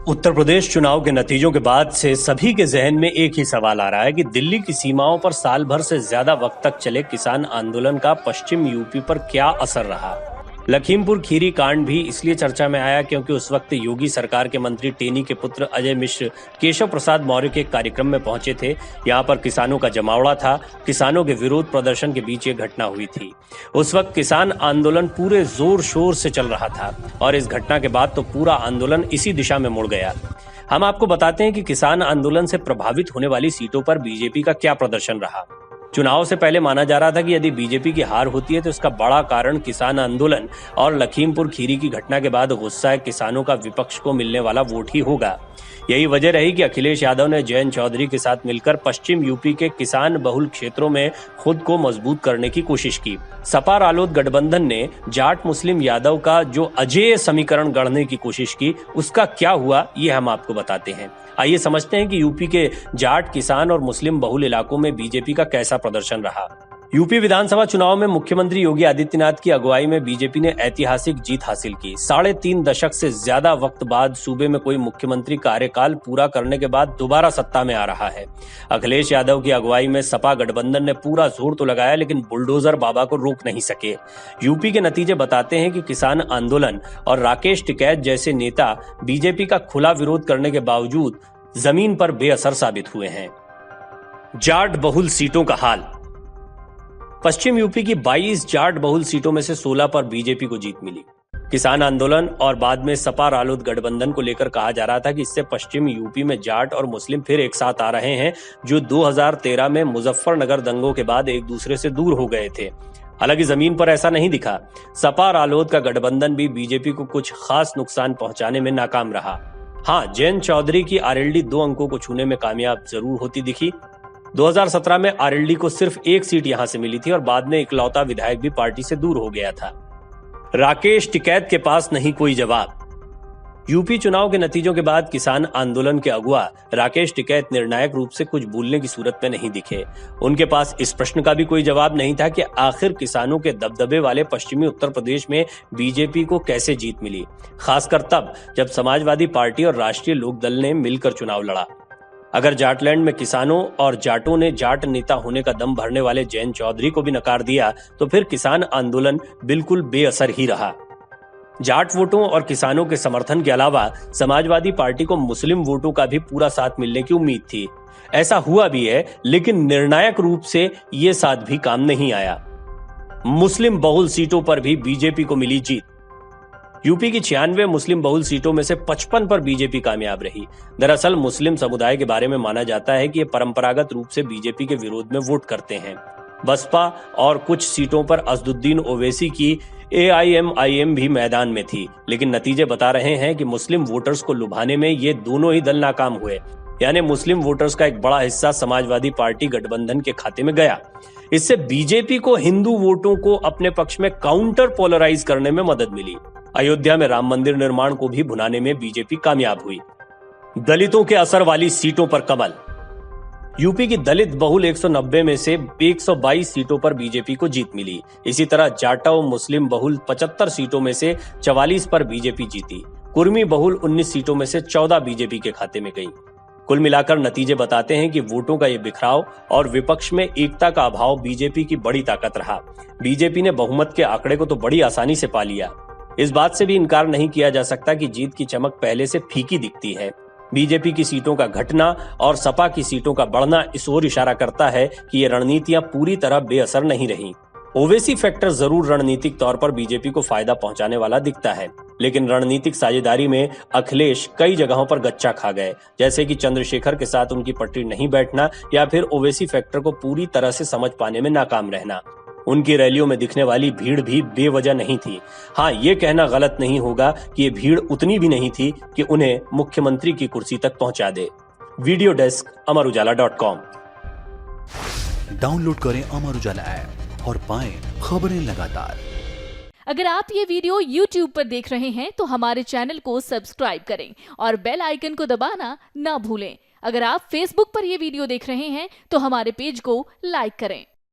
उत्तर प्रदेश चुनाव के नतीजों के बाद से सभी के जहन में एक ही सवाल आ रहा है कि दिल्ली की सीमाओं पर साल भर से ज्यादा वक्त तक चले किसान आंदोलन का पश्चिम यूपी पर क्या असर रहा। लखीमपुर खीरी कांड भी इसलिए चर्चा में आया क्योंकि उस वक्त योगी सरकार के मंत्री टेनी के पुत्र अजय मिश्र केशव प्रसाद मौर्य के कार्यक्रम में पहुंचे थे। यहां पर किसानों का जमावड़ा था। किसानों के विरोध प्रदर्शन के बीच ये घटना हुई थी। उस वक्त किसान आंदोलन पूरे जोर शोर से चल रहा था और इस घटना के बाद तो पूरा आंदोलन इसी दिशा में मुड़ गया। हम आपको बताते हैं कि किसान आंदोलन से प्रभावित होने वाली सीटों पर बीजेपी का क्या प्रदर्शन रहा। चुनाव से पहले माना जा रहा था कि यदि बीजेपी की हार होती है तो इसका बड़ा कारण किसान आंदोलन और लखीमपुर खीरी की घटना के बाद गुस्साए किसानों का विपक्ष को मिलने वाला वोट ही होगा। यही वजह रही कि अखिलेश यादव ने जयंत चौधरी के साथ मिलकर पश्चिम यूपी के किसान बहुल क्षेत्रों में खुद को मजबूत करने की कोशिश की। सपा रालोद गठबंधन ने जाट मुस्लिम यादव का जो अजेय समीकरण गढ़ने की कोशिश की, उसका क्या हुआ ये हम आपको बताते हैं। आइए समझते हैं कि यूपी के जाट, किसान और मुस्लिम बहुल इलाकों में बीजेपी का कैसा प्रदर्शन रहा। यूपी विधानसभा चुनाव में मुख्यमंत्री योगी आदित्यनाथ की अगुवाई में बीजेपी ने ऐतिहासिक जीत हासिल की। 3.5 दशक से ज्यादा वक्त बाद सूबे में कोई मुख्यमंत्री कार्यकाल पूरा करने के बाद दोबारा सत्ता में आ रहा है। अखिलेश यादव की अगुवाई में सपा गठबंधन ने पूरा जोर तो लगाया, लेकिन बुलडोजर बाबा को रोक नहीं सके। यूपी के नतीजे बताते हैं कि किसान आंदोलन और राकेश टिकैत जैसे नेता बीजेपी का खुला विरोध करने के बावजूद जमीन पर बेअसर साबित हुए हैं। जाट बहुल सीटों का हाल। पश्चिम यूपी की 22 जाट बहुल सीटों में से 16 पर बीजेपी को जीत मिली। किसान आंदोलन और बाद में सपा रालोद गठबंधन को लेकर कहा जा रहा था कि इससे पश्चिम यूपी में जाट और मुस्लिम फिर एक साथ आ रहे हैं, जो 2013 में मुजफ्फरनगर दंगों के बाद एक दूसरे से दूर हो गए थे। हालांकि जमीन पर ऐसा नहीं दिखा। सपा रालोद का गठबंधन भी बीजेपी को कुछ खास नुकसान पहुंचाने में नाकाम रहा। हाँ, जयंत चौधरी की आरएलडी 2 अंकों को छूने में कामयाब जरूर होती दिखी। 2017 में आरएलडी को सिर्फ 1 सीट यहां से मिली थी और बाद में इकलौता विधायक भी पार्टी से दूर हो गया था। राकेश टिकैत के पास नहीं कोई जवाब। यूपी चुनाव के नतीजों के बाद किसान आंदोलन के अगुवा राकेश टिकैत निर्णायक रूप से कुछ बोलने की सूरत में नहीं दिखे। उनके पास इस प्रश्न का भी कोई जवाब नहीं था कि आखिर किसानों के दबदबे वाले पश्चिमी उत्तर प्रदेश में बीजेपी को कैसे जीत मिली, खासकर तब जब समाजवादी पार्टी और राष्ट्रीय लोकदल ने मिलकर चुनाव लड़ा। अगर जाटलैंड में किसानों और जाटों ने जाट नेता होने का दम भरने वाले जयंत चौधरी को भी नकार दिया तो फिर किसान आंदोलन बिल्कुल बेअसर ही रहा। जाट वोटों और किसानों के समर्थन के अलावा समाजवादी पार्टी को मुस्लिम वोटों का भी पूरा साथ मिलने की उम्मीद थी। ऐसा हुआ भी है, लेकिन निर्णायक रूप से ये साथ भी काम नहीं आया। मुस्लिम बहुल सीटों पर भी बीजेपी को मिली जीत। यूपी की 96 मुस्लिम बहुल सीटों में से 55 पर बीजेपी कामयाब रही। दरअसल मुस्लिम समुदाय के बारे में माना जाता है कि ये परंपरागत रूप से बीजेपी के विरोध में वोट करते हैं। बसपा और कुछ सीटों पर असदुद्दीन ओवैसी की AIMIM भी मैदान में थी, लेकिन नतीजे बता रहे हैं कि मुस्लिम वोटर्स को लुभाने में ये दोनों ही दल नाकाम हुए। यानी मुस्लिम वोटर्स का एक बड़ा हिस्सा समाजवादी पार्टी गठबंधन के खाते में गया। इससे बीजेपी को हिंदू वोटों को अपने पक्ष में काउंटर पोलराइज करने में मदद मिली। अयोध्या में राम मंदिर निर्माण को भी भुनाने में बीजेपी कामयाब हुई। दलितों के असर वाली सीटों पर कमल। यूपी की दलित बहुल 190 में से 122 सीटों पर बीजेपी को जीत मिली। इसी तरह जाटव मुस्लिम बहुल 75 सीटों में से 44 पर बीजेपी जीती। कुर्मी बहुल 19 सीटों में से 14 बीजेपी के खाते में गई। कुल मिलाकर नतीजे बताते हैं कि वोटों का ये बिखराव और विपक्ष में एकता का अभाव बीजेपी की बड़ी ताकत रहा। बीजेपी ने बहुमत के आंकड़े को तो बड़ी आसानी से पा लिया। इस बात से भी इनकार नहीं किया जा सकता कि जीत की चमक पहले से फीकी दिखती है। बीजेपी की सीटों का घटना और सपा की सीटों का बढ़ना इस ओर इशारा करता है कि ये रणनीतियां पूरी तरह बेअसर नहीं रहीं। ओवैसी फैक्टर जरूर रणनीतिक तौर पर बीजेपी को फायदा पहुंचाने वाला दिखता है, लेकिन रणनीतिक साझेदारी में अखिलेश कई जगहों पर गच्चा खा गए, जैसे कि चंद्रशेखर के साथ उनकी पटरी नहीं बैठना या फिर ओवैसी फैक्टर को पूरी तरह से समझ पाने में नाकाम रहना। उनकी रैलियों में दिखने वाली भीड़ भी बेवजह नहीं थी। हाँ, ये कहना गलत नहीं होगा कि ये भीड़ उतनी भी नहीं थी कि उन्हें मुख्यमंत्री की कुर्सी तक पहुंचा दे। वीडियो डेस्क अमरउजाला.com। डाउनलोड करें अमर उजाला ऐप और पाएं खबरें लगातार। अगर आप ये वीडियो YouTube पर देख रहे हैं तो हमारे चैनल को सब्सक्राइब करें और बेल आइकन को दबाना ना भूलें। अगर आप Facebook पर ये वीडियो देख रहे हैं तो हमारे पेज को लाइक करें।